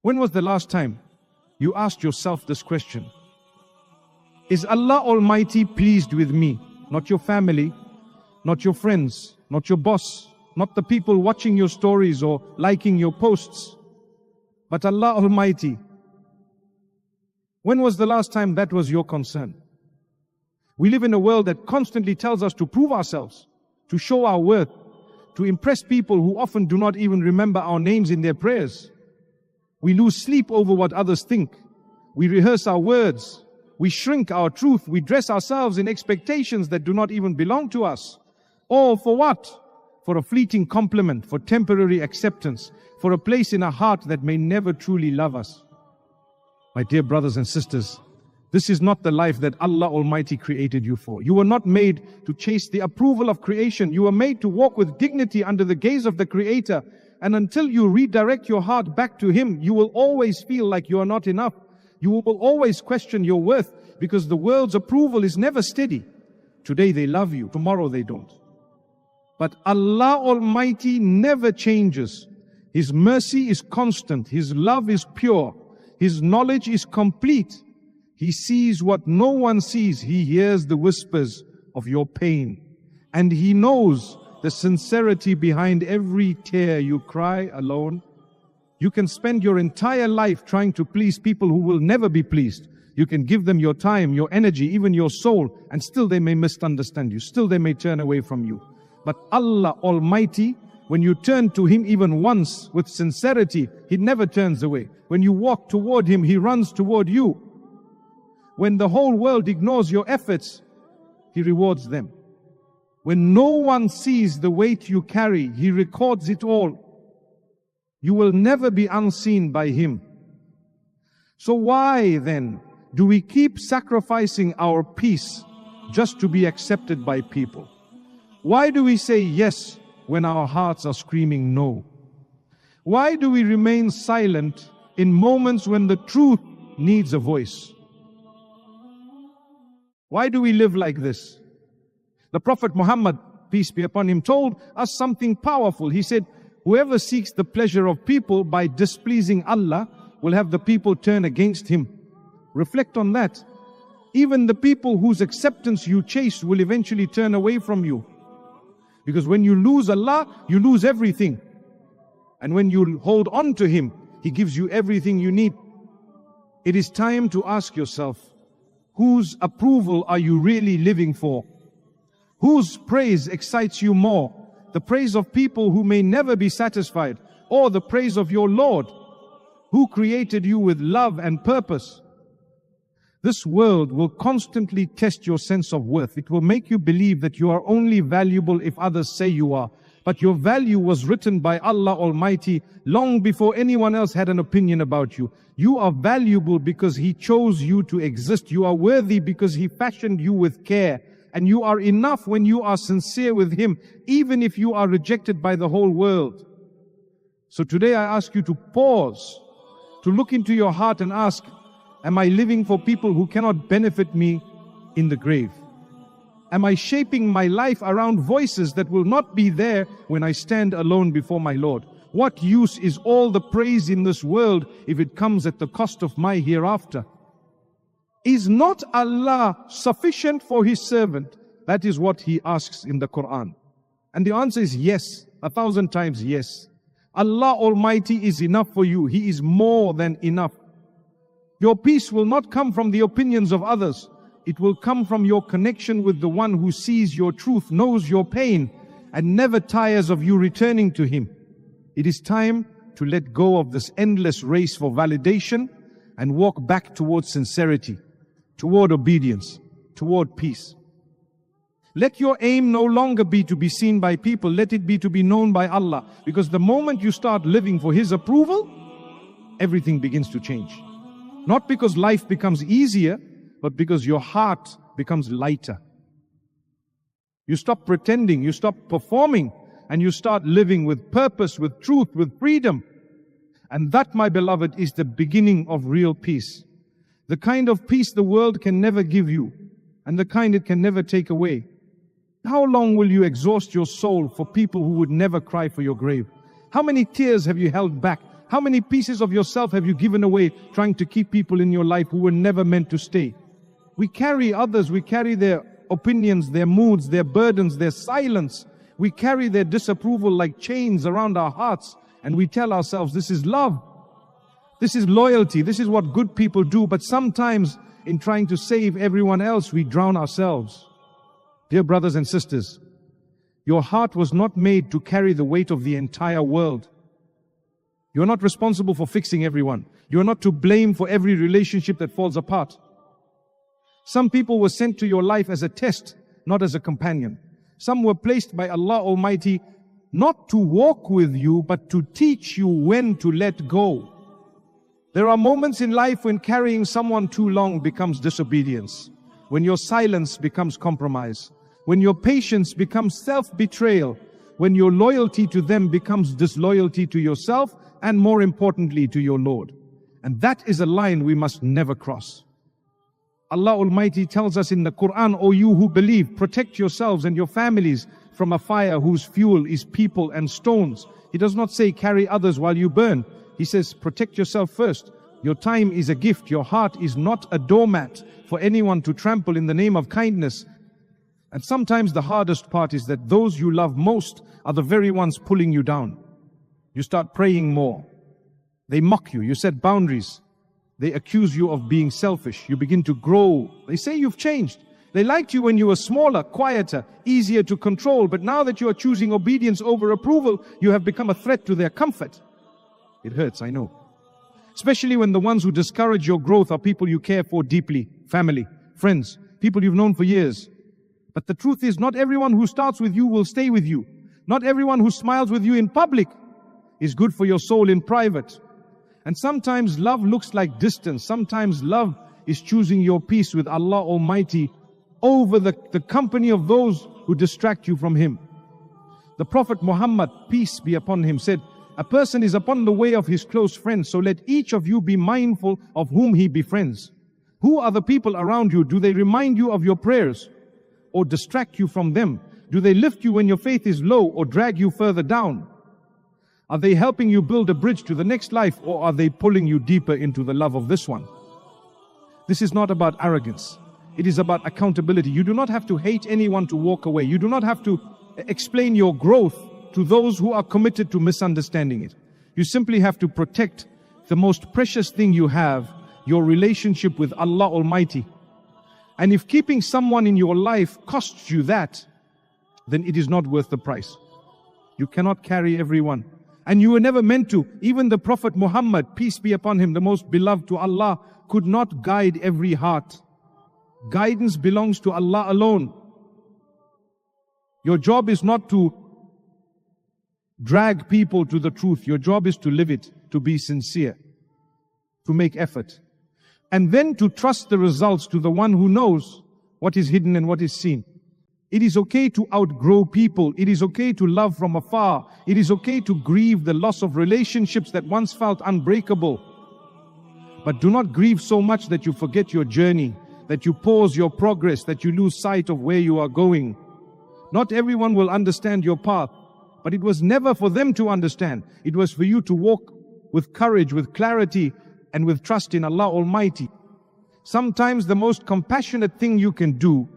When was the last time you asked yourself this question? Is Allah Almighty pleased with me? Not your family, not your friends, not your boss, not the people watching your stories or liking your posts, but Allah Almighty. When was the last time that was your concern? We live in a world that constantly tells us to prove ourselves, to show our worth, to impress people who often do not even remember our names in their prayers. We lose sleep over what others think. We rehearse our words. We shrink our truth. We dress ourselves in expectations that do not even belong to us. All for what? For a fleeting compliment, for temporary acceptance, for a place in our heart that may never truly love us. My dear brothers and sisters, this is not the life that Allah Almighty created you for. You were not made to chase the approval of creation. You were made to walk with dignity under the gaze of the Creator. And until you redirect your heart back to Him, you will always feel like you are not enough. You will always question your worth, because the world's approval is never steady. Today they love you, tomorrow they don't. But Allah Almighty never changes. His mercy is constant. His love is pure. His knowledge is complete. He sees what no one sees. He hears the whispers of your pain. And He knows the sincerity behind every tear you cry alone. You can spend your entire life trying to please people who will never be pleased. You can give them your time, your energy, even your soul, and still they may misunderstand you. Still they may turn away from you. But Allah Almighty, when you turn to Him even once with sincerity, He never turns away. When you walk toward Him, He runs toward you. When the whole world ignores your efforts, He rewards them. When no one sees the weight you carry, He records it all. You will never be unseen by Him. So why then do we keep sacrificing our peace just to be accepted by people? Why do we say yes when our hearts are screaming no? Why do we remain silent in moments when the truth needs a voice? Why do we live like this? The Prophet Muhammad, peace be upon him, told us something powerful. He said, whoever seeks the pleasure of people by displeasing Allah will have the people turn against him. Reflect on that. Even the people whose acceptance you chase will eventually turn away from you. Because when you lose Allah, you lose everything. And when you hold on to Him, He gives you everything you need. It is time to ask yourself, whose approval are you really living for? Whose praise excites you more? The praise of people who may never be satisfied, or the praise of your Lord, who created you with love and purpose? This world will constantly test your sense of worth. It will make you believe that you are only valuable if others say you are. But your value was written by Allah Almighty long before anyone else had an opinion about you. You are valuable because He chose you to exist. You are worthy because He fashioned you with care. And you are enough when you are sincere with Him, even if you are rejected by the whole world. So today I ask you to pause, to look into your heart and ask, am I living for people who cannot benefit me in the grave? Am I shaping my life around voices that will not be there when I stand alone before my Lord? What use is all the praise in this world if it comes at the cost of my hereafter? Is not Allah sufficient for His servant? That is what He asks in the Qur'an. And the answer is yes, 1,000 times yes. Allah Almighty is enough for you. He is more than enough. Your peace will not come from the opinions of others. It will come from your connection with the one who sees your truth, knows your pain, and never tires of you returning to Him. It is time to let go of this endless race for validation and walk back towards sincerity, toward obedience, toward peace. Let your aim no longer be to be seen by people. Let it be to be known by Allah. Because the moment you start living for His approval, everything begins to change. Not because life becomes easier, but because your heart becomes lighter. You stop pretending, you stop performing, and you start living with purpose, with truth, with freedom. And that, my beloved, is the beginning of real peace. The kind of peace the world can never give you, and the kind it can never take away. How long will you exhaust your soul for people who would never cry for your grave? How many tears have you held back How many pieces of yourself have you given away trying to keep people in your life who were never meant to stay? We carry others, we carry their opinions, their moods, their burdens, their silence. We carry their disapproval like chains around our hearts, and we tell ourselves, this is love. This is loyalty. This is what good people do. But sometimes in trying to save everyone else, we drown ourselves. Dear brothers and sisters, your heart was not made to carry the weight of the entire world. You're not responsible for fixing everyone. You're not to blame for every relationship that falls apart. Some people were sent to your life as a test, not as a companion. Some were placed by Allah Almighty not to walk with you, but to teach you when to let go. There are moments in life when carrying someone too long becomes disobedience, when your silence becomes compromise, when your patience becomes self-betrayal, when your loyalty to them becomes disloyalty to yourself, and more importantly to your Lord. And that is a line we must never cross. Allah Almighty tells us in the Qur'an, O you who believe, protect yourselves and your families from a fire whose fuel is people and stones. He does not say carry others while you burn. He says protect yourself first. Your time is a gift. Your heart is not a doormat for anyone to trample in the name of kindness. And sometimes the hardest part is that those you love most are the very ones pulling you down. You start praying more. They mock you. You set boundaries. They accuse you of being selfish. You begin to grow. They say you've changed. They liked you when you were smaller, quieter, easier to control. But now that you are choosing obedience over approval, you have become a threat to their comfort. It hurts, I know. Especially when the ones who discourage your growth are people you care for deeply. Family, friends, people you've known for years. But the truth is, not everyone who starts with you will stay with you. Not everyone who smiles with you in public is good for your soul in private. And sometimes love looks like distance. Sometimes love is choosing your peace with Allah Almighty over the company of those who distract you from Him. The Prophet Muhammad, peace be upon him, said, a person is upon the way of his close friends, so let each of you be mindful of whom he befriends. Who are the people around you? Do they remind you of your prayers or distract you from them? Do they lift you when your faith is low or drag you further down? Are they helping you build a bridge to the next life, or are they pulling you deeper into the love of this one? This is not about arrogance. It is about accountability. You do not have to hate anyone to walk away. You do not have to explain your growth to those who are committed to misunderstanding it. You simply have to protect the most precious thing you have, your relationship with Allah Almighty. And if keeping someone in your life costs you that, then it is not worth the price. You cannot carry everyone. And you were never meant to. Even the Prophet Muhammad, peace be upon him, the most beloved to Allah, could not guide every heart. Guidance belongs to Allah alone. Your job is not to drag people to the truth. Your job is to live it, to be sincere, to make effort. And then to trust the results to the one who knows what is hidden and what is seen. It is okay to outgrow people. It is okay to love from afar. It is okay to grieve the loss of relationships that once felt unbreakable. But do not grieve so much that you forget your journey, that you pause your progress, that you lose sight of where you are going. Not everyone will understand your path, but it was never for them to understand. It was for you to walk with courage, with clarity, and with trust in Allah Almighty. Sometimes the most compassionate thing you can do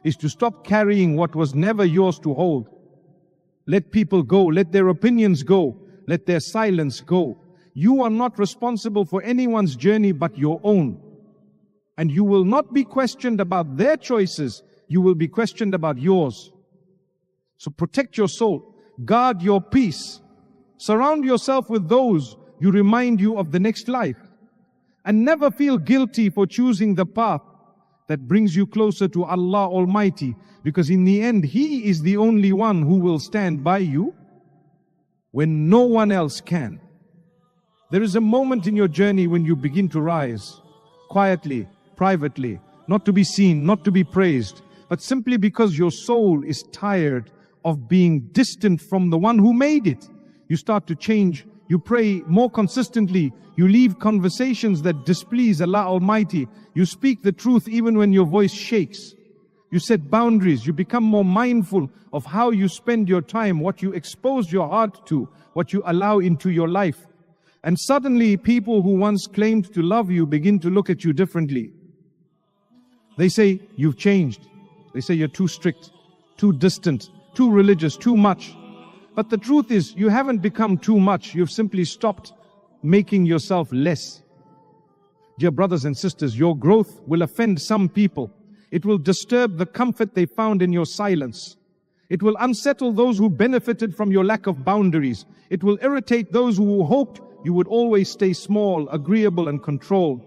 is to stop carrying what was never yours to hold. Let people go, let their opinions go, let their silence go. You are not responsible for anyone's journey but your own. And you will not be questioned about their choices, you will be questioned about yours. So protect your soul, guard your peace, surround yourself with those who remind you of the next life, and never feel guilty for choosing the path that brings you closer to Allah Almighty, because in the end, He is the only one who will stand by you when no one else can. There is a moment in your journey when you begin to rise, quietly, privately, not to be seen, not to be praised, but simply because your soul is tired of being distant from the one who made it. You start to change. You pray more consistently. You leave conversations that displease Allah Almighty. You speak the truth even when your voice shakes. You set boundaries. You become more mindful of how you spend your time, what you expose your heart to, what you allow into your life. And suddenly people who once claimed to love you begin to look at you differently. They say, you've changed. They say you're too strict, too distant, too religious, too much. But the truth is, you haven't become too much. You've simply stopped making yourself less. Dear brothers and sisters, your growth will offend some people. It will disturb the comfort they found in your silence. It will unsettle those who benefited from your lack of boundaries. It will irritate those who hoped you would always stay small, agreeable and controlled.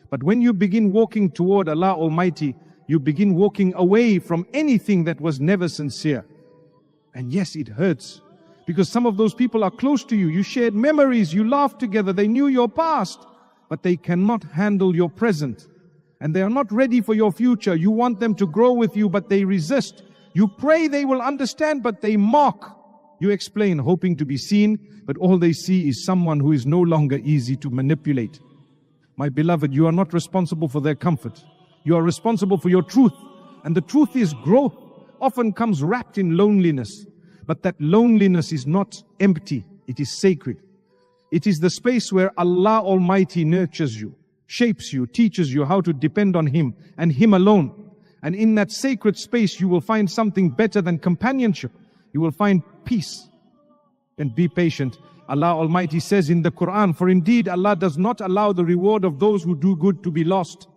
But when you begin walking toward Allah Almighty, you begin walking away from anything that was never sincere. And yes, it hurts, because some of those people are close to you. You shared memories, you laughed together, they knew your past, but they cannot handle your present. And they are not ready for your future. You want them to grow with you, but they resist. You pray they will understand, but they mock. You explain, hoping to be seen, but all they see is someone who is no longer easy to manipulate. My beloved, you are not responsible for their comfort. You are responsible for your truth. And the truth is, growth often comes wrapped in loneliness. But that loneliness is not empty. It is sacred. It is the space where Allah Almighty nurtures you, shapes you, teaches you how to depend on Him and Him alone. And in that sacred space, you will find something better than companionship. You will find peace. And be patient. Allah Almighty says in the Qur'an, for indeed Allah does not allow the reward of those who do good to be lost.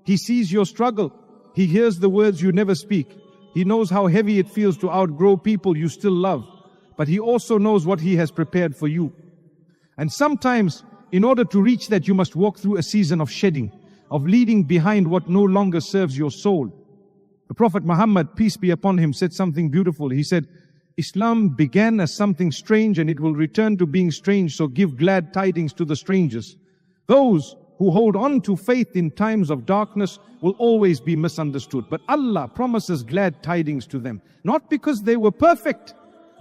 He sees your struggle. He hears the words you never speak. He knows how heavy it feels to outgrow people you still love. But He also knows what He has prepared for you. And sometimes, in order to reach that, you must walk through a season of shedding, of leaving behind what no longer serves your soul. The Prophet Muhammad, peace be upon him, said something beautiful. He said, Islam began as something strange and it will return to being strange, so give glad tidings to the strangers. Those who hold on to faith in times of darkness will always be misunderstood. But Allah promises glad tidings to them, not because they were perfect,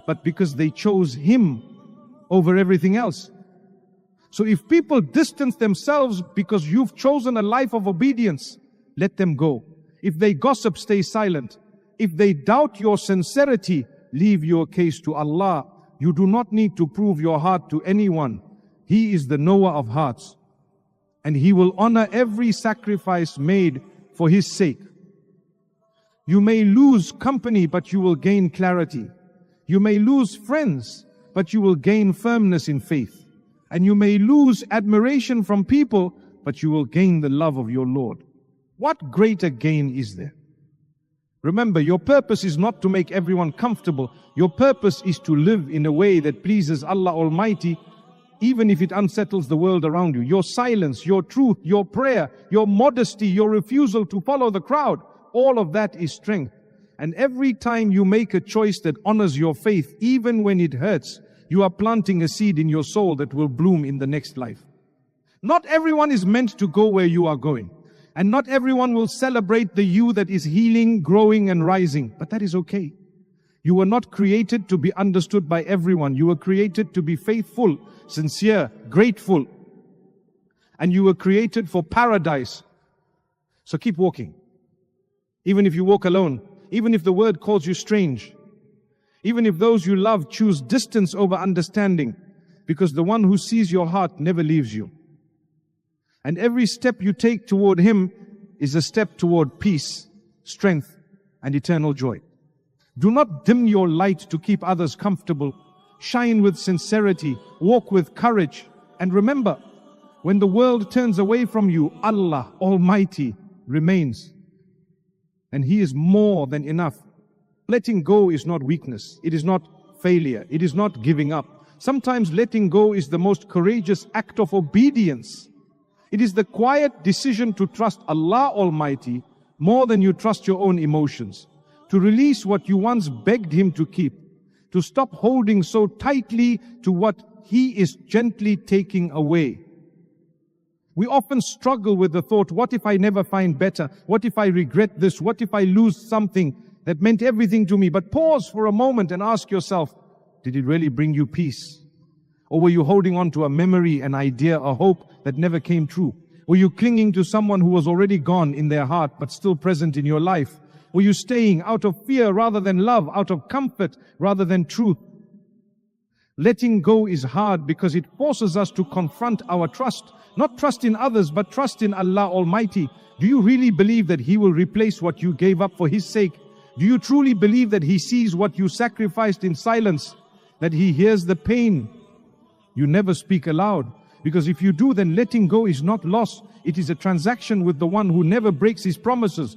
but because they chose Him over everything else. So if people distance themselves because you've chosen a life of obedience, let them go. If they gossip, stay silent. If they doubt your sincerity, leave your case to Allah. You do not need to prove your heart to anyone. He is the knower of hearts. And He will honor every sacrifice made for His sake. You may lose company, but you will gain clarity. You may lose friends, but you will gain firmness in faith. And you may lose admiration from people, but you will gain the love of your Lord. What greater gain is there? Remember, your purpose is not to make everyone comfortable. Your purpose is to live in a way that pleases Allah Almighty, even if it unsettles the world around you. Your silence, your truth, your prayer, your modesty, your refusal to follow the crowd, all of that is strength. And every time you make a choice that honors your faith, even when it hurts, you are planting a seed in your soul that will bloom in the next life. Not everyone is meant to go where you are going. And not everyone will celebrate the you that is healing, growing and rising. But that is okay. You were not created to be understood by everyone. You were created to be faithful, sincere, grateful. And you were created for paradise. So keep walking. Even if you walk alone. Even if the word calls you strange. Even if those you love choose distance over understanding. Because the one who sees your heart never leaves you. And every step you take toward Him is a step toward peace, strength, and eternal joy. Do not dim your light to keep others comfortable. Shine with sincerity, walk with courage. And remember, when the world turns away from you, Allah Almighty remains. And He is more than enough. Letting go is not weakness. It is not failure. It is not giving up. Sometimes letting go is the most courageous act of obedience. It is the quiet decision to trust Allah Almighty more than you trust your own emotions. To release what you once begged Him to keep. To stop holding so tightly to what He is gently taking away. We often struggle with the thought, what if I never find better? What if I regret this? What if I lose something that meant everything to me? But pause for a moment and ask yourself, did it really bring you peace? Or were you holding on to a memory, an idea, a hope that never came true? Were you clinging to someone who was already gone in their heart but still present in your life? Were you staying out of fear rather than love, out of comfort rather than truth? Letting go is hard because it forces us to confront our trust. Not trust in others, but trust in Allah Almighty. Do you really believe that He will replace what you gave up for His sake? Do you truly believe that He sees what you sacrificed in silence? That He hears the pain you never speak aloud? Because if you do, then letting go is not loss. It is a transaction with the one who never breaks His promises.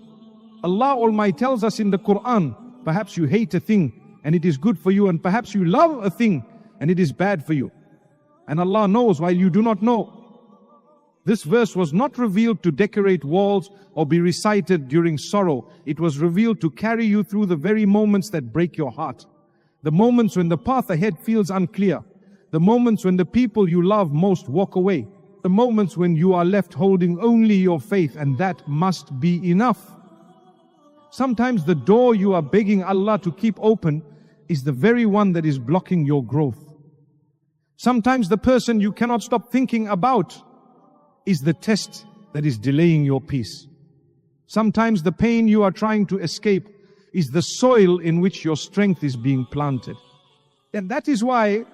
Allah Almighty tells us in the Qur'an, perhaps you hate a thing and it is good for you, and perhaps you love a thing and it is bad for you. And Allah knows while you do not know. This verse was not revealed to decorate walls or be recited during sorrow. It was revealed to carry you through the very moments that break your heart. The moments when the path ahead feels unclear. The moments when the people you love most walk away. The moments when you are left holding only your faith, and that must be enough. Sometimes the door you are begging Allah to keep open is the very one that is blocking your growth. Sometimes the person you cannot stop thinking about is the test that is delaying your peace. Sometimes the pain you are trying to escape is the soil in which your strength is being planted. And that is why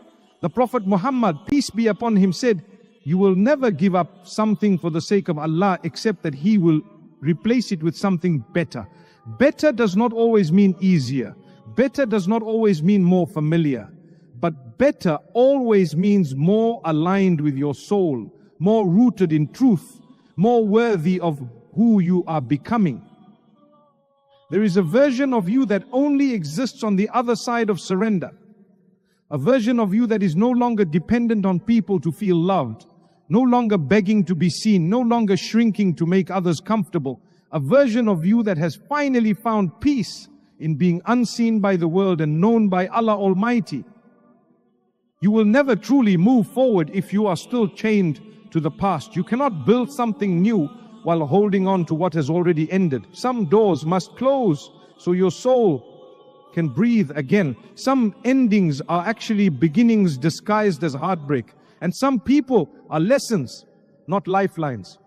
the Prophet Muhammad, peace be upon him, said, you will never give up something for the sake of Allah except that He will replace it with something better. Better does not always mean easier. Better does not always mean more familiar. But better always means more aligned with your soul, more rooted in truth, more worthy of who you are becoming. There is a version of you that only exists on the other side of surrender. A version of you that is no longer dependent on people to feel loved, no longer begging to be seen, no longer shrinking to make others comfortable. A version of you that has finally found peace in being unseen by the world and known by Allah Almighty. You will never truly move forward if you are still chained to the past. You cannot build something new while holding on to what has already ended. Some doors must close so your soul can breathe again. Some endings are actually beginnings disguised as heartbreak. And some people are lessons, not lifelines.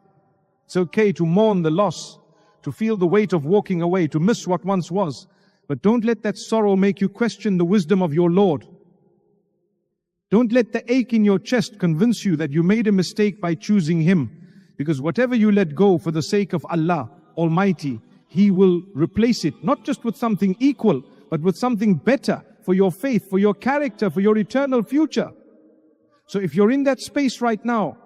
It's okay to mourn the loss, to feel the weight of walking away, to miss what once was. But don't let that sorrow make you question the wisdom of your Lord. Don't let the ache in your chest convince you that you made a mistake by choosing Him. Because whatever you let go for the sake of Allah Almighty, He will replace it, not just with something equal, but with something better for your faith, for your character, for your eternal future. So if you're in that space right now,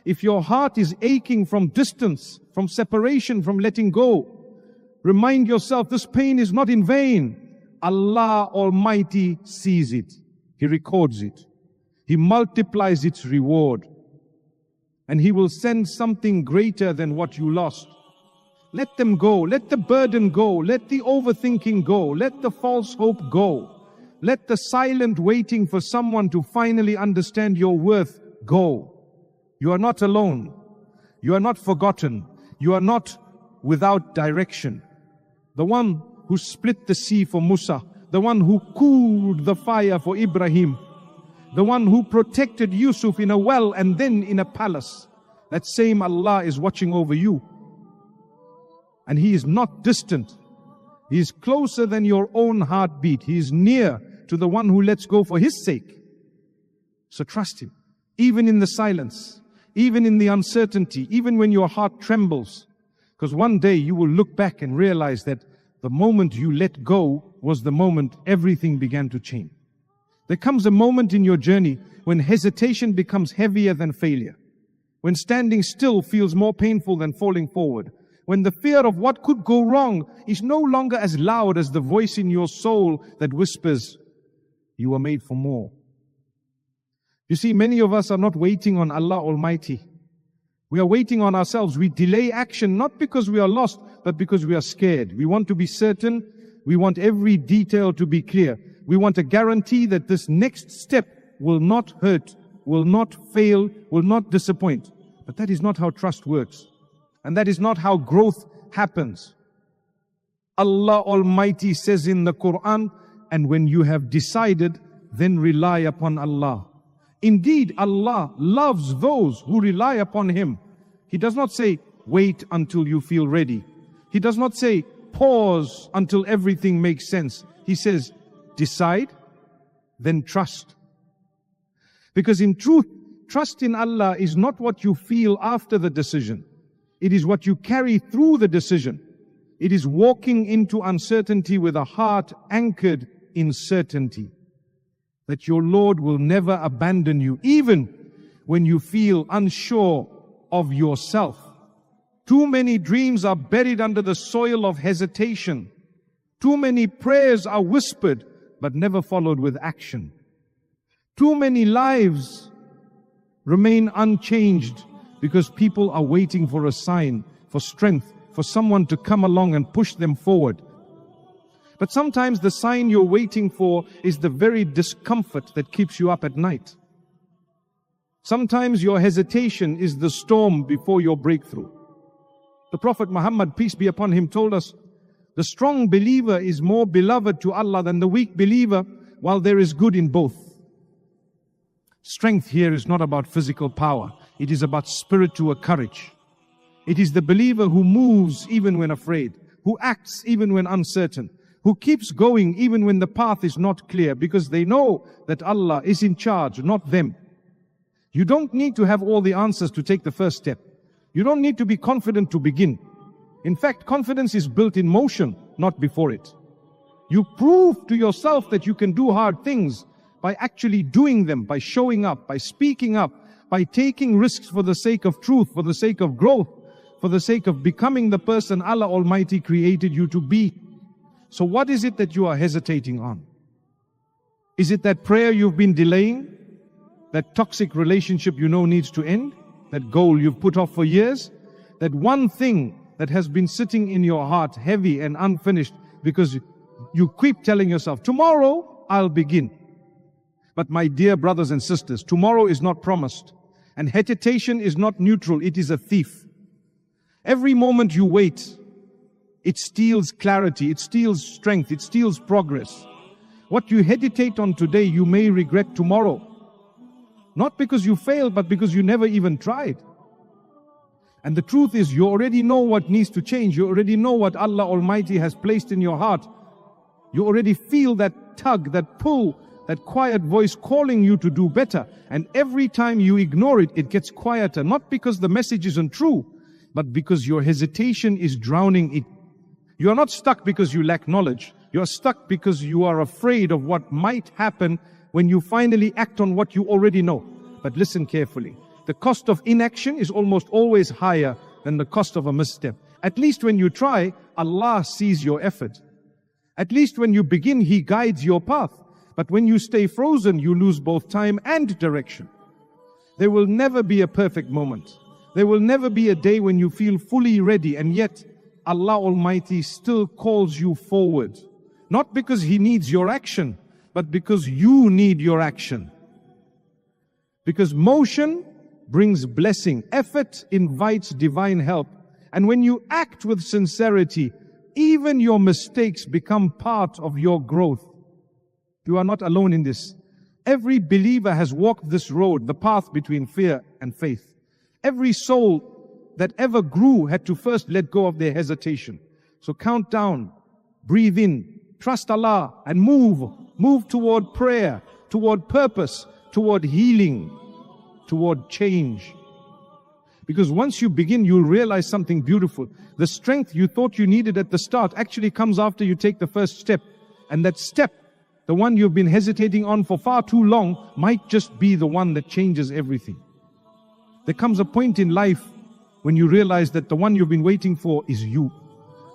if your heart is aching from distance, from separation, from letting go, remind yourself this pain is not in vain. Allah Almighty sees it. He records it. He multiplies its reward. And He will send something greater than what you lost. Let them go. Let the burden go. Let the overthinking go. Let the false hope go. Let the silent waiting for someone to finally understand your worth go. You are not alone. You are not forgotten. You are not without direction. The one who split the sea for Musa, the one who cooled the fire for Ibrahim, the one who protected Yusuf in a well and then in a palace, that same Allah is watching over you. And He is not distant. He is closer than your own heartbeat. He is near to the one who lets go for His sake. So trust Him, even in the silence, even in the uncertainty, even when your heart trembles. Because one day you will look back and realize that the moment you let go was the moment everything began to change. There comes a moment in your journey when hesitation becomes heavier than failure, when standing still feels more painful than falling forward, when the fear of what could go wrong is no longer as loud as the voice in your soul that whispers, you are made for more. You see, many of us are not waiting on Allah Almighty. We are waiting on ourselves. We delay action not because we are lost, but because we are scared. We want to be certain. We want every detail to be clear. We want a guarantee that this next step will not hurt, will not fail, will not disappoint. But that is not how trust works. And that is not how growth happens. Allah Almighty says in the Qur'an, and when you have decided, then rely upon Allah. Indeed, Allah loves those who rely upon Him. He does not say, wait until you feel ready. He does not say, pause until everything makes sense. He says, decide, then trust. Because in truth, trust in Allah is not what you feel after the decision. It is what you carry through the decision. It is walking into uncertainty with a heart anchored in certainty that your Lord will never abandon you, even when you feel unsure of yourself. Too many dreams are buried under the soil of hesitation. Too many prayers are whispered but never followed with action. Too many lives remain unchanged because people are waiting for a sign, for strength, for someone to come along and push them forward. But sometimes the sign you're waiting for is the very discomfort that keeps you up at night. Sometimes your hesitation is the storm before your breakthrough. The Prophet Muhammad, peace be upon him, told us, the strong believer is more beloved to Allah than the weak believer, while there is good in both. Strength here is not about physical power. It is about spiritual courage. It is the believer who moves even when afraid, who acts even when uncertain, who keeps going even when the path is not clear, because they know that Allah is in charge, not them. You don't need to have all the answers to take the first step. You don't need to be confident to begin. In fact, confidence is built in motion, not before it. You prove to yourself that you can do hard things by actually doing them, by showing up, by speaking up, by taking risks for the sake of truth, for the sake of growth, for the sake of becoming the person Allah Almighty created you to be. So what is it that you are hesitating on? Is it that prayer you've been delaying? That toxic relationship you know needs to end? That goal you've put off for years? That one thing that has been sitting in your heart heavy and unfinished because you keep telling yourself, tomorrow I'll begin. But my dear brothers and sisters, tomorrow is not promised. And hesitation is not neutral, it is a thief. Every moment you wait, it steals clarity, it steals strength, it steals progress. What you hesitate on today, you may regret tomorrow. Not because you failed, but because you never even tried. And the truth is, you already know what needs to change. You already know what Allah Almighty has placed in your heart. You already feel that tug, that pull, that quiet voice calling you to do better. And every time you ignore it, it gets quieter. Not because the message isn't true, but because your hesitation is drowning it. You are not stuck because you lack knowledge. You are stuck because you are afraid of what might happen when you finally act on what you already know. But listen carefully. The cost of inaction is almost always higher than the cost of a misstep. At least when you try, Allah sees your effort. At least when you begin, He guides your path. But when you stay frozen, you lose both time and direction. There will never be a perfect moment. There will never be a day when you feel fully ready, and yet Allah Almighty still calls you forward. Not because He needs your action, but because you need your action. Because motion brings blessing. Effort invites divine help. And when you act with sincerity, even your mistakes become part of your growth. You are not alone in this. Every believer has walked this road, the path between fear and faith. Every soul that ever grew had to first let go of their hesitation. So count down, breathe in, trust Allah, and move toward prayer, toward purpose, toward healing, toward change. Because once you begin, you'll realize something beautiful. The strength you thought you needed at the start actually comes after you take the first step. And that step, the one you've been hesitating on for far too long, might just be the one that changes everything. There comes a point in life when you realize that the one you've been waiting for is you.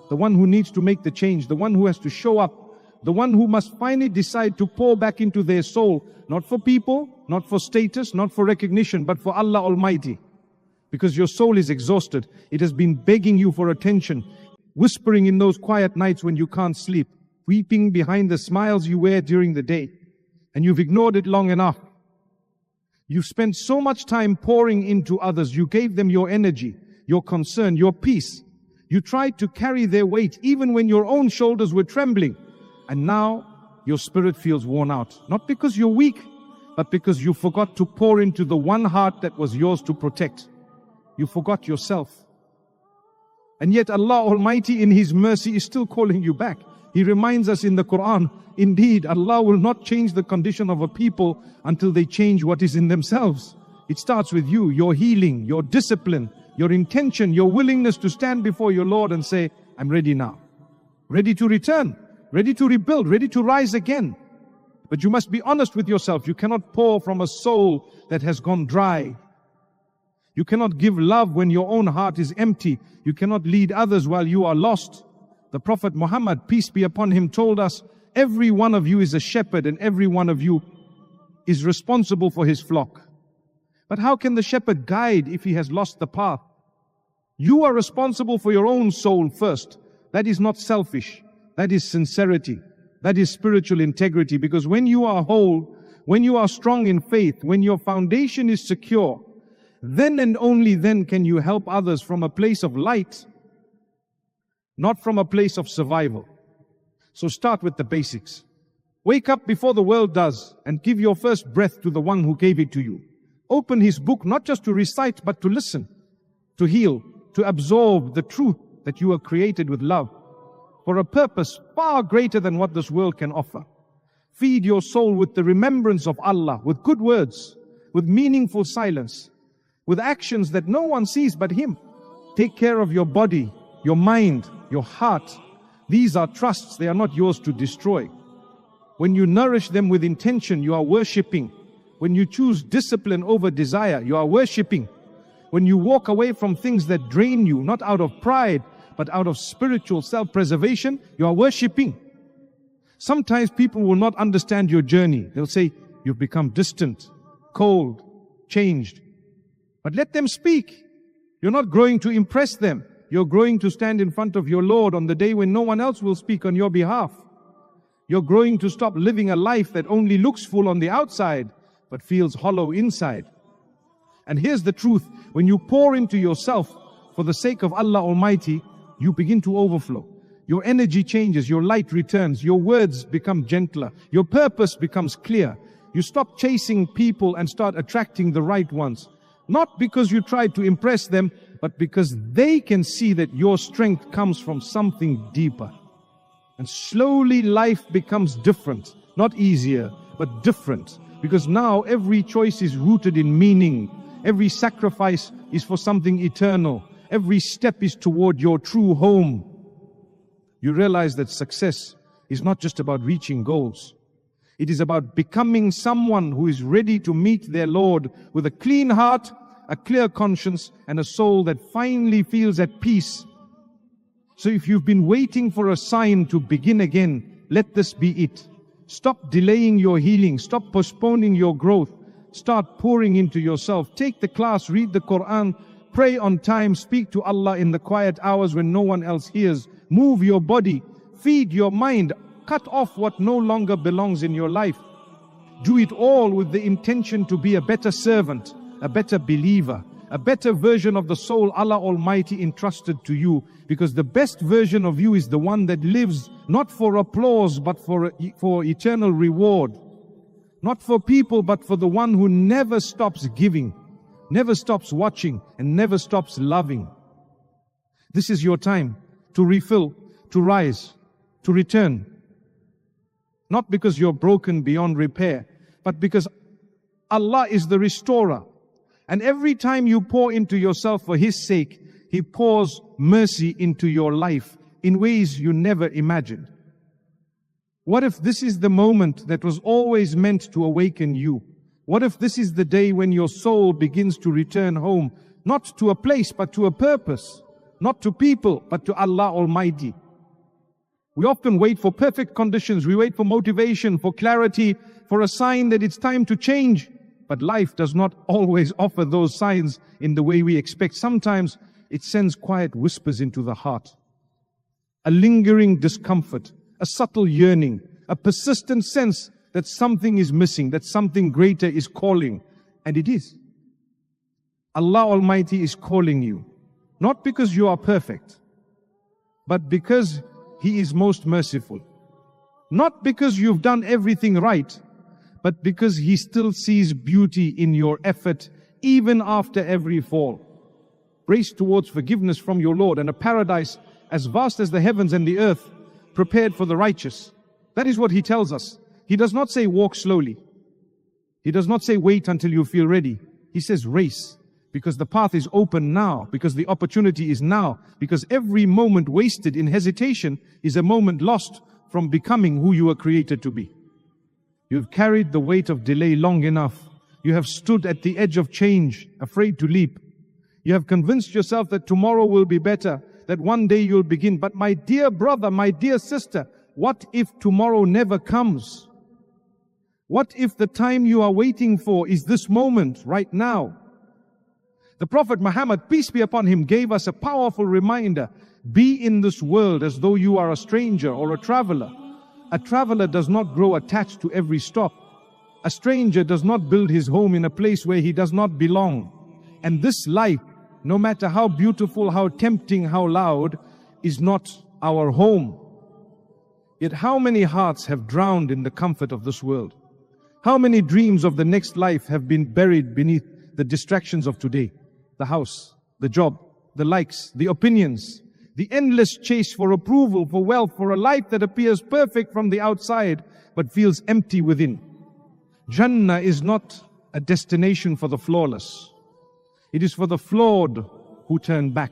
The one who needs to make the change, the one who has to show up, the one who must finally decide to pour back into their soul, not for people, not for status, not for recognition, but for Allah Almighty. Because your soul is exhausted. It has been begging you for attention, whispering in those quiet nights when you can't sleep, weeping behind the smiles you wear during the day, and you've ignored it long enough. You've spent so much time pouring into others. You gave them your energy, your concern, your peace. You tried to carry their weight even when your own shoulders were trembling. And now your spirit feels worn out. Not because you're weak, but because you forgot to pour into the one heart that was yours to protect. You forgot yourself. And yet Allah Almighty in His mercy is still calling you back. He reminds us in the Qur'an, indeed, Allah will not change the condition of a people until they change what is in themselves. It starts with you, your healing, your discipline, your intention, your willingness to stand before your Lord and say, I'm ready now. Ready to return, ready to rebuild, ready to rise again. But you must be honest with yourself. You cannot pour from a soul that has gone dry. You cannot give love when your own heart is empty. You cannot lead others while you are lost. The Prophet Muhammad, peace be upon him, told us, every one of you is a shepherd and every one of you is responsible for his flock. But how can the shepherd guide if he has lost the path? You are responsible for your own soul first. That is not selfish. That is sincerity. That is spiritual integrity. Because when you are whole, when you are strong in faith, when your foundation is secure, then and only then can you help others from a place of light, not from a place of survival. So start with the basics. Wake up before the world does and give your first breath to the one who gave it to you. Open his book not just to recite but to listen, to heal, to absorb the truth that you are created with love for a purpose far greater than what this world can offer. Feed your soul with the remembrance of Allah, with good words, with meaningful silence, with actions that no one sees but Him. Take care of your body, your mind, your heart. These are trusts, they are not yours to destroy. When you nourish them with intention, you are worshipping. When you choose discipline over desire, you are worshipping. When you walk away from things that drain you, not out of pride, but out of spiritual self-preservation, you are worshipping. Sometimes people will not understand your journey. They'll say, you've become distant, cold, changed. But let them speak. You're not growing to impress them. You're growing to stand in front of your Lord on the day when no one else will speak on your behalf. You're growing to stop living a life that only looks full on the outside, but feels hollow inside. And here's the truth. When you pour into yourself for the sake of Allah Almighty, you begin to overflow. Your energy changes, your light returns, your words become gentler, your purpose becomes clear. You stop chasing people and start attracting the right ones. Not because you try to impress them, but because they can see that your strength comes from something deeper. And slowly life becomes different, not easier, but different. Because now every choice is rooted in meaning. Every sacrifice is for something eternal. Every step is toward your true home. You realize that success is not just about reaching goals. It is about becoming someone who is ready to meet their Lord with a clean heart, a clear conscience, and a soul that finally feels at peace. So if you've been waiting for a sign to begin again, let this be it. Stop delaying your healing. Stop postponing your growth. Start pouring into yourself. Take the class, read the Qur'an, pray on time, speak to Allah in the quiet hours when no one else hears. Move your body, feed your mind, cut off what no longer belongs in your life. Do it all with the intention to be a better servant, a better believer, a better version of the soul Allah Almighty entrusted to you. Because the best version of you is the one that lives not for applause but for eternal reward. Not for people but for the one who never stops giving, never stops watching, and never stops loving. This is your time to refill, to rise, to return. Not because you're broken beyond repair, but because Allah is the restorer. And every time you pour into yourself for His sake, He pours mercy into your life in ways you never imagined. What if this is the moment that was always meant to awaken you? What if this is the day when your soul begins to return home, not to a place but to a purpose, not to people but to Allah Almighty? We often wait for perfect conditions. We wait for motivation, for clarity, for a sign that it's time to change. But life does not always offer those signs in the way we expect. Sometimes it sends quiet whispers into the heart. A lingering discomfort, a subtle yearning, a persistent sense that something is missing, that something greater is calling. And it is. Allah Almighty is calling you. Not because you are perfect, but because He is most merciful. Not because you've done everything right, but because He still sees beauty in your effort, even after every fall. Race towards forgiveness from your Lord and a paradise as vast as the heavens and the earth. prepared for the righteous. That is what he tells us. He does not say walk slowly. He does not say wait until you feel ready. He says race, because the path is open now, because the opportunity is now, because every moment wasted in hesitation is a moment lost from becoming who you were created to be. You've carried the weight of delay long enough. You have stood at the edge of change, afraid to leap. You have convinced yourself that tomorrow will be better, that one day you'll begin. But my dear brother, my dear sister, what if tomorrow never comes? What if the time you are waiting for is this moment, right now? The Prophet Muhammad, peace be upon him, gave us a powerful reminder. Be in this world as though you are a stranger or a traveler. A traveler does not grow attached to every stop. A stranger does not build his home in a place where he does not belong. And this life, no matter how beautiful, how tempting, how loud, is not our home. Yet how many hearts have drowned in the comfort of this world? How many dreams of the next life have been buried beneath the distractions of today? The house, the job, the likes, the opinions, the endless chase for approval, for wealth, for a life that appears perfect from the outside but feels empty within. Jannah is not a destination for the flawless. It is for the flawed who turn back.